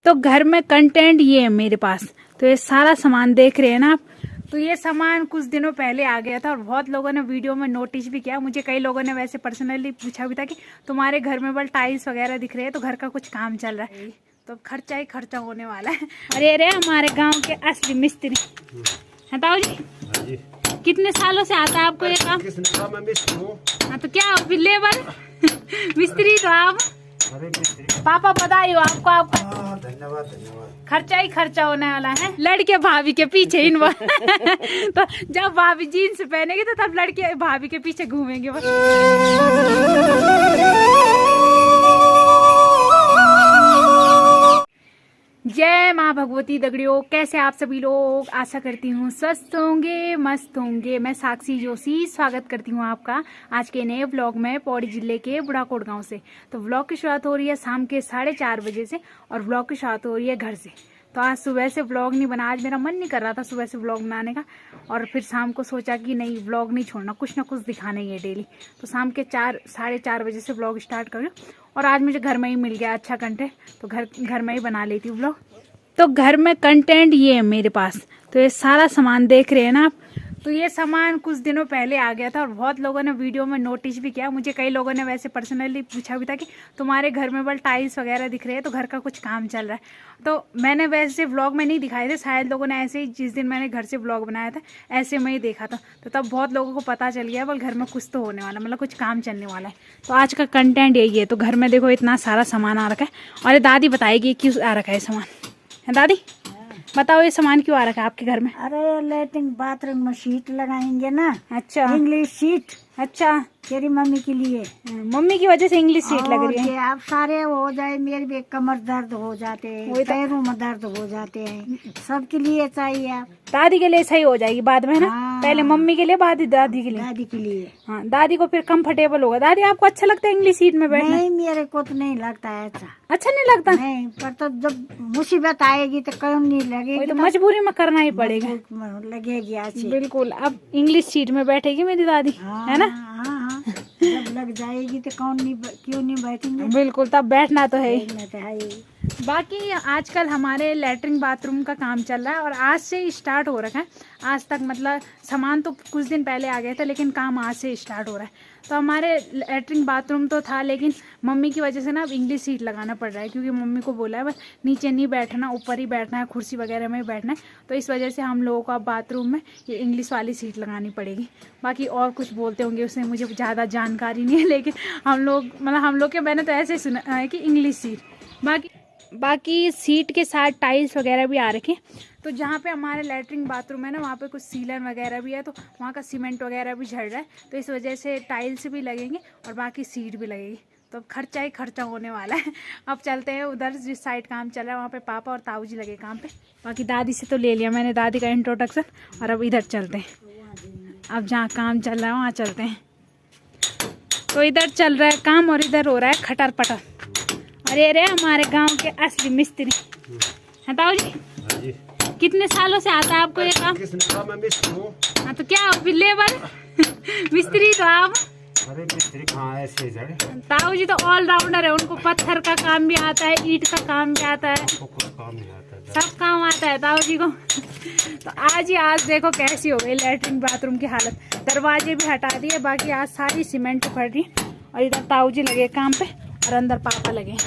तो घर में कंटेंट ये है मेरे पास। तो ये सारा सामान देख रहे हैं ना आप। तो ये सामान कुछ दिनों पहले आ गया था और बहुत लोगों ने वीडियो में नोटिस भी किया। मुझे कई लोगों ने वैसे पर्सनली पूछा भी था कि तुम्हारे घर में बल टाइल्स वगैरह दिख रहे हैं, तो घर का कुछ काम चल रहा है, तो खर्चा ही खर्चा होने वाला है। अरे अरे हमारे गाँव के असली मिस्त्री हैं ताऊ जी। कितने सालों से आता है आपको ये काम? हाँ तो क्या हो फिर लेबर मिस्त्री तो आप। पापा बधाई हो आपको, आपका धन्यवाद धन्यवाद। खर्चा ही खर्चा होने वाला है। लड़के भाभी के पीछे इन तो जब भाभी जीन्स पहनेगी तो तब लड़के भाभी के पीछे घूमेंगे बस। जय माँ भगवती दगड़ियों, कैसे आप सभी लोग? आशा करती हूँ स्वस्थ होंगे, मस्त होंगे। मैं साक्षी जोशी स्वागत करती हूँ आपका आज के नए व्लॉग में पौड़ी जिले के बुढ़ाकोट गांव से। तो व्लॉग की शुरुआत हो रही है शाम के 4:30 बजे से और व्लॉग की शुरुआत हो रही है घर से। तो आज सुबह से व्लॉग नहीं बना, आज मेरा मन नहीं कर रहा था सुबह से व्लॉग बनाने का, और फिर शाम को सोचा कि नहीं व्लॉग नहीं छोड़ना, कुछ ना कुछ दिखाना ही है डेली। तो शाम के 4-4:30 बजे से व्लॉग स्टार्ट करूँ और आज मुझे घर में ही मिल गया अच्छा कंटेंट, तो घर में ही बना लेती हूँ व्लॉग। तो घर में कंटेंट ये है मेरे पास। तो ये सारा सामान देख रहे हैं ना आप। तो ये सामान कुछ दिनों पहले आ गया था और बहुत लोगों ने वीडियो में नोटिस भी किया। मुझे कई लोगों ने वैसे पर्सनली पूछा भी था कि तुम्हारे घर में बल टाइल्स वगैरह दिख रहे हैं, तो घर का कुछ काम चल रहा है। तो मैंने वैसे व्लॉग में नहीं दिखाए थे, शायद लोगों ने ऐसे ही जिस दिन मैंने घर से व्लॉग बनाया था ऐसे में ही देखा था, तो तब बहुत लोगों को पता चल गया बल घर में कुछ तो होने वाला, मतलब कुछ काम चलने वाला है। तो आज का कंटेंट यही है। तो घर में देखो इतना सारा सामान आ रखा है और दादी बताएगी क्यों आ रखा है सामान। है दादी बताओ ये सामान क्यों आ रखा है आपके घर में? अरे लैट्रिन बाथरूम में सीट लगाएंगे ना। अच्छा इंग्लिश सीट। अच्छा तेरी मम्मी के लिए। मम्मी की वजह से इंग्लिश सीट लग रही है। अब सारे हो जाए, मेरे भी कमर दर्द हो जाते हैं, पैरों में दर्द हो जाते हैं, सबके लिए चाहिए। दादी के लिए सही हो जाएगी बाद में, है ना? हाँ। पहले मम्मी के लिए, बाद दादी के लिए। दादी के लिए। हाँ दादी को फिर कंफर्टेबल होगा। दादी आपको अच्छा लगता है इंग्लिश सीट में बैठना? नहीं, मेरे को तो नहीं लगता है अच्छा। अच्छा नहीं लगता? नहीं, पर तो जब मुसीबत आएगी तो क्यों नहीं लगेगी? तो मजबूरी में करना ही पड़ेगा। लगेगी अच्छी। बिल्कुल। अब इंग्लिश सीट में बैठेगी मेरी दादी, है ना? हाँ, जब लग जाएगी तो क्यों नहीं बैठेंगे? बिल्कुल, तब बैठना तो है ही। बैठना तो है ही। बाकी आजकल हमारे लैट्रिन बाथरूम का काम चल रहा है और आज से ही स्टार्ट हो रखा है। आज तक मतलब सामान तो कुछ दिन पहले आ गया था, लेकिन काम आज से स्टार्ट हो रहा है। तो हमारे लैट्रिन बाथरूम तो था, लेकिन मम्मी की वजह से ना अब इंग्लिश सीट लगाना पड़ रहा है, क्योंकि मम्मी को बोला है बस नीचे नहीं बैठना, ऊपर ही बैठना है, कुर्सी वगैरह में ही बैठना है। तो इस वजह से हम लोगों को अब बाथरूम में ये इंग्लिश वाली सीट लगानी पड़ेगी। बाकी और कुछ बोलते होंगे, उसमें मुझे ज़्यादा जानकारी नहीं है, लेकिन हम लोग के मैंने तो ऐसे सुना है कि इंग्लिश सीट। बाकी सीट के साथ टाइल्स वगैरह भी आ रखे। तो जहाँ पे हमारे लैट्रिन बाथरूम है ना, वहाँ पे कुछ सीलन वगैरह भी है, तो वहाँ का सीमेंट वगैरह भी झड़ रहा है, तो इस वजह से टाइल्स भी लगेंगे और बाकी सीट भी लगेगी। तो अब खर्चा ही खर्चा होने वाला है। अब चलते हैं उधर जिस साइड काम चल रहा है, वहाँ पे पापा और ताऊ जी लगे काम पे। बाकी दादी से तो ले लिया मैंने दादी का इंट्रोडक्शन, और अब इधर चलते हैं। अब जहाँ काम चल रहा है वहाँ चलते हैं। तो इधर चल रहा है काम और इधर हो रहा है खटर पटर। अरे अरे हमारे गांव के असली मिस्त्री हैं ताऊ जी। कितने सालों से आता है आपको ये काम? हाँ तो क्या हो फिर लेबर मिस्त्री तो आप। अरे मिस्त्री कहाँ ऐसे जड़े? ताऊ जी तो ऑलराउंडर है, उनको पत्थर का काम भी आता है, ईंट का काम भी आता है, कुछ काम नहीं आता, सब काम आता है ताऊ जी को। तो आज देखो कैसी हो गई लैट्रिन बाथरूम की हालत। दरवाजे भी हटा दिए, बाकी आज सारी सीमेंट पड़ रही। और इधर ताऊ जी लगे काम पे और अंदर पापा लगे।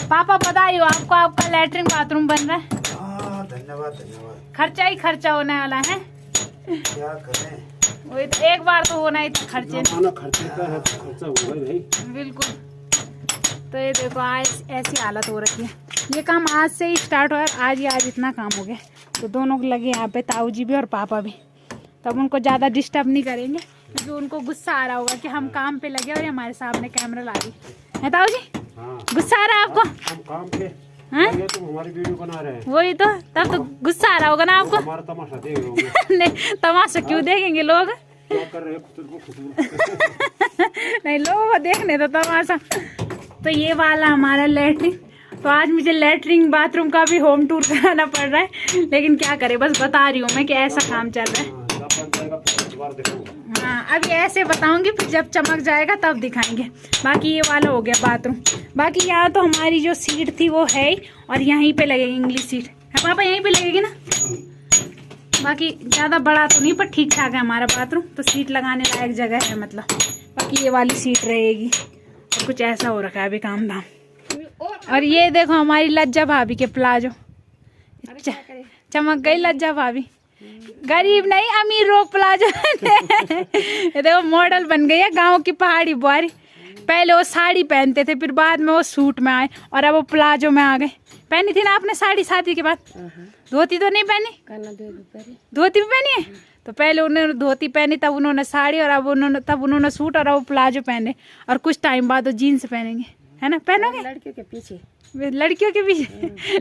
पापा बधाई हो आपको, आपका लैट्रिन बाथरूम बन रहा है। धन्यवाद धन्यवाद। खर्चा ही खर्चा होने वाला है। क्या करें, वही तो, एक बार तो होना ही था खर्चे। खर्चे का है तो खर्चा होगा भाई। बिल्कुल। तो ये देखो आज ऐसी हालत हो रखी है। ये काम आज से ही स्टार्ट हुआ है, आज इतना काम हो गया। तो दोनों लगे यहाँ पे, ताऊ जी भी और पापा भी। तब उनको ज़्यादा डिस्टर्ब नहीं करेंगे, क्योंकि उनको गुस्सा आ रहा होगा कि हम काम पे लगे और हमारे सामने कैमरा ला दी है। ताऊ जी गुस्सा आ रहा है आपको? हम काम पे हैं? तुम हमारी वीडियो बना रहे हैं। वही तो, तब तो गुस्सा आ रहा होगा ना आपको। हमारा तमाशा देख रहे होंगे। नहीं तमाशा क्यों देखेंगे लोग? क्या कर रहे हैं? नहीं लोगों को देखने तो तमाशा। तो ये वाला हमारा लैट्रिन। तो आज मुझे लैट्रिन बाथरूम का भी होम टूर कराना पड़ रहा है, लेकिन क्या करें, बस बता रही हूँ मैं कि ऐसा काम चल रहा है। हाँ, अभी ऐसे बताऊंगी, फिर जब चमक जाएगा तब दिखाएंगे। बाकी ये वाला हो गया बाथरूम। बाकी यहाँ तो हमारी जो सीट थी वो है ही, और यहीं पे लगेगी इंग्लिश सीट है पापा, यहीं पे लगेगी ना। बाकी ज़्यादा बड़ा तो नहीं, पर ठीक ठाक है हमारा बाथरूम, तो सीट लगाने लायक जगह है मतलब। बाकी ये वाली सीट रहेगी, और कुछ ऐसा हो रखा है अभी काम धाम। और ये देखो हमारी लज्जा भाभी के प्लाजो, चमक गई लज्जा भाभी। गरीब नहीं अमीर रोक प्लाजो ये देखो मॉडल बन गई है गांव की पहाड़ी बुआरी। पहले वो साड़ी पहनते थे, फिर बाद में वो सूट में आए, और अब वो प्लाजो में आ गए। पहनी थी ना आपने साड़ी शादी के बाद? धोती तो नहीं पहनी? धोती भी पहनी है। तो पहले उन्होंने धोती पहनी, तब उन्होंने साड़ी, और अब उन्होंने सूट, और अब वो प्लाजो पहने, और कुछ टाइम बाद वो जीन्स पहनेंगे, है ना? पहनोगे? लड़कियों के पीछे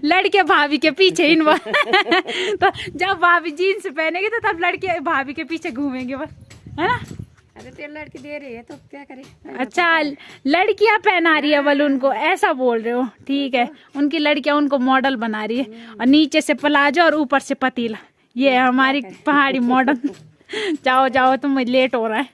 लड़के भाभी के पीछे इन तो जब भाभी जीन्स पहनेगी तो तब लड़के भाभी के पीछे घूमेंगे बस, है ना? अरे तेरे लड़की दे रही है तो क्या करे। अच्छा, लड़कियां पहना रही है बल उनको, ऐसा बोल रहे हो? ठीक है, उनकी लड़कियां उनको मॉडल बना रही है, और नीचे से प्लाजो और ऊपर से पतीला। ये है हमारी पहाड़ी मॉडल। जाओ जाओ, तुम लेट हो रहा है।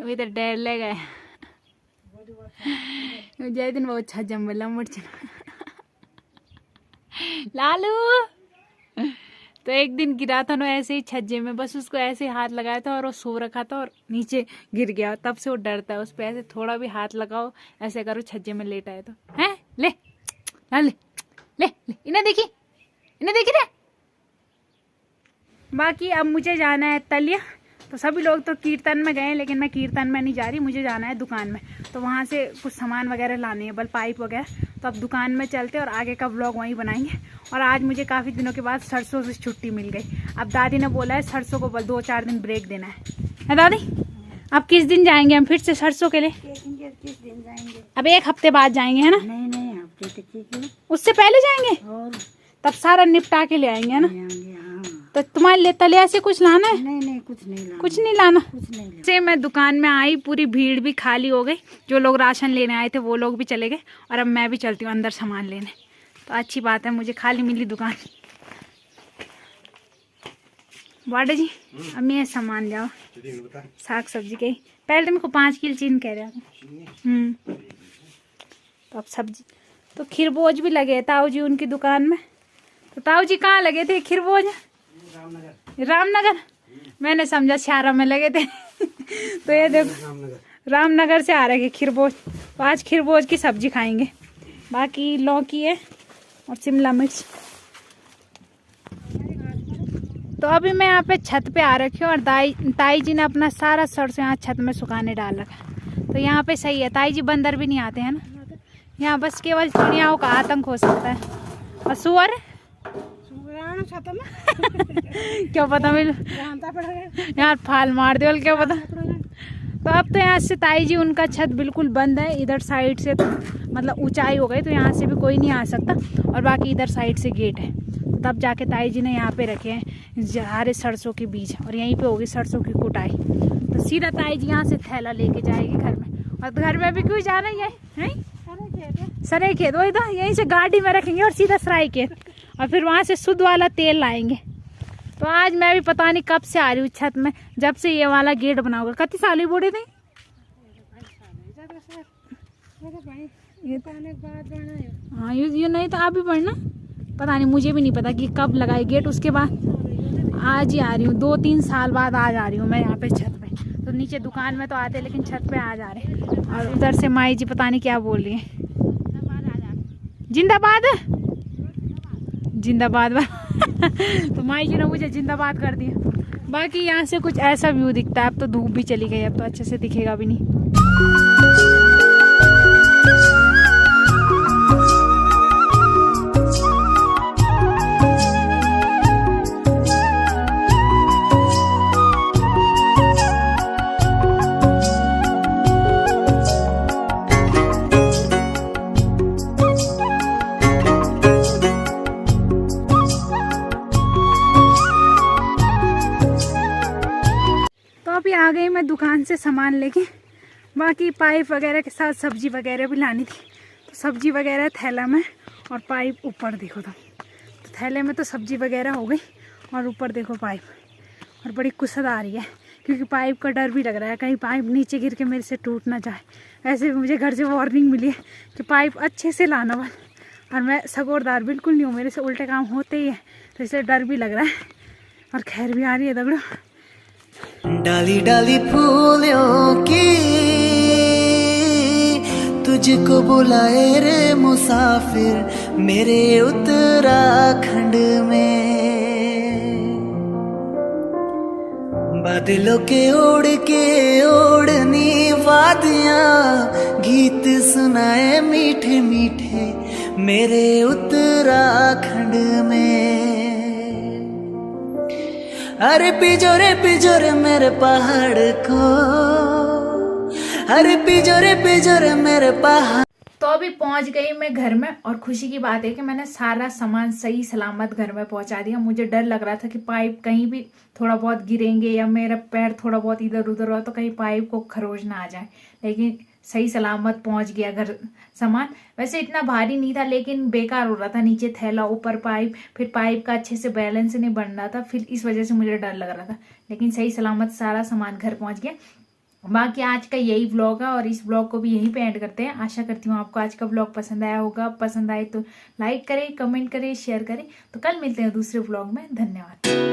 इधर डर लगा है जय दिन बहुत अच्छा जम्बला मुर्च लालू। तो एक दिन गिरा था ना ऐसे ही छज्जे में, बस उसको ऐसे ही हाथ लगाया था और वो सो रखा था और नीचे गिर गया। तब से वो डरता है, उस पर ऐसे थोड़ा भी हाथ लगाओ, ऐसे करो छज्जे में लेटा है तो हैं। ले ले ले इन्हें देखी, इन्हें देखी रे। बाकी अब मुझे जाना है तलिया। तो सभी लोग तो कीर्तन में गए, लेकिन मैं कीर्तन में नहीं जा रही, मुझे जाना है दुकान में। तो वहाँ से कुछ सामान वगैरह लाने हैं, बल पाइप वगैरह। तो अब दुकान में चलते और आगे का व्लॉग वहीं बनाएंगे। और आज मुझे काफ़ी दिनों के बाद सरसों से छुट्टी मिल गई। अब दादी ने बोला है सरसों को बल 2-4 दिन ब्रेक देना है दादी? अब किस दिन जाएंगे हम फिर से सरसों के लिए? किस दिन जाएंगे? अब 1 हफ्ते बाद जाएंगे, है ना? नहीं हफ्ते तक, उससे पहले जाएंगे, और तब सारा निपटा के ले आएंगे, है ना? हाँ। तो तुम्हारे लिए तलिया से कुछ लाना है? नहीं कुछ नहीं लाना। कुछ नहीं लाना। कुछ नहीं लाना। से मैं दुकान में आई, पूरी भीड़ भी खाली हो गई। जो लोग राशन लेने आए थे वो लोग भी चले गए, और अब मैं भी चलती हूँ अंदर सामान लेने। तो अच्छी बात है, मुझे खाली मिली दुकान। वाडा जी अब मैं सामान जाओ साग सब्जी के। पहले तो मेरे को 5 किलो चीन कह रहा था। तो अब सब्जी तो खिरबोज भी लगे ताऊ जी उनकी दुकान में। तो ताऊ जी कहाँ लगे थे खिरबोज? रामनगर। मैंने समझा छारा में लगे थे। तो ये देखो रामनगर से आ रहे खिरबोज। तो आज खिरबोज की सब्जी खाएंगे। बाकी लौकी है और शिमला मिर्च। तो अभी मैं यहाँ पे छत पे आ रखी हूँ, और ताई जी ने अपना सारा सरसों यहाँ छत में सुखाने डाल रखा। तो यहाँ पे सही है, ताई जी बंदर भी नहीं आते हैं ना यहाँ, बस केवल चिड़ियाओं का आतंक हो सकता है। और सुअर क्या पता मिल यार, फाल मार दे क्या पता। तो अब तो यहाँ से ताई जी उनका छत बिल्कुल बंद है। इधर साइड से तो मतलब ऊंचाई हो गई, तो यहाँ से भी कोई नहीं आ सकता, और बाकी इधर साइड से गेट है। तब जाके ताई जी ने यहाँ पे रखे हैं हरे सरसों के बीज, और यहीं पे होगी सरसों की कुटाई। तो सीधा ताई जी यहाँ से थैला लेके जाएगी घर में। और घर में भी क्यों जाना है सराय खेत, वही तो यहीं से गाड़ी में रखेंगे और सीधा सराय खेत, और फिर वहाँ से शुद्ध वाला तेल लाएंगे। तो आज मैं भी पता नहीं कब से आ रही हूँ छत में, जब से ये वाला गेट बना होगा। कितनी साल हुई बूढ़े थे? हाँ ये नहीं तो आप भी बढ़ना, पता नहीं, मुझे भी नहीं पता कि कब लगाए गेट। उसके बाद आज ही आ रही हूँ, 2-3 साल बाद आज आ रही हूँ मैं यहाँ पे छत पे। तो नीचे दुकान में तो आते, लेकिन छत पे आज आ रहे। और उधर से माई जी पता नहीं क्या बोल रही है। जिंदाबाद जिंदाबाद तो माई जी ने मुझे जिंदाबाद कर दिया। बाकी यहाँ से कुछ ऐसा व्यू दिखता है। अब तो धूप भी चली गई, अब तो अच्छे से दिखेगा भी नहीं। आ गई मैं दुकान से सामान लेके, बाकी पाइप वगैरह के साथ सब्जी वगैरह भी लानी थी, तो सब्जी वगैरह थैला में और पाइप ऊपर देखो तो थैले में तो सब्जी वगैरह हो गई और ऊपर देखो पाइप, और बड़ी कुसद आ रही है क्योंकि पाइप का डर भी लग रहा है कहीं पाइप नीचे गिर के मेरे से टूट ना जाए। वैसे भी मुझे घर से वार्निंग मिली है कि पाइप अच्छे से लाना बस, और मैं सगोरदार बिल्कुल नहीं हूँ, मेरे से उल्टे काम होते ही है, तो इसलिए डर भी लग रहा है और खैर भी आ रही है दगड़ो। डाली डाली फूलों की तुझको बुलाए रे मुसाफिर मेरे उत्तराखंड में, बादलों के ओढ़ के ओढ़नी वादियां गीत सुनाए मीठे मीठे मेरे उत्तराखंड में। अरे पिजोरे मेरे पहाड़ को, अरे पिजोरे मेरे पहाड़। तो अभी पहुंच गई मैं घर में, और खुशी की बात है कि मैंने सारा सामान सही सलामत घर में पहुंचा दिया। मुझे डर लग रहा था कि पाइप कहीं भी थोड़ा बहुत गिरेंगे या मेरा पैर थोड़ा बहुत इधर उधर हो तो कहीं पाइप को खरोच ना आ जाए, लेकिन सही सलामत पहुंच गया घर सामान। वैसे इतना भारी नहीं था लेकिन बेकार हो रहा था, नीचे थैला ऊपर पाइप, फिर पाइप का अच्छे से बैलेंस नहीं बन रहा था, फिर इस वजह से मुझे डर लग रहा था, लेकिन सही सलामत सारा सामान घर पहुंच गया। बाकी आज का यही व्लॉग है और इस व्लॉग को भी यहीं पे एंड करते हैं। आशा करती हूँ आपको आज का व्लॉग पसंद आया होगा, पसंद आए तो लाइक करें, कमेंट करें, शेयर करें। तो कल मिलते हैं दूसरे व्लॉग में। धन्यवाद।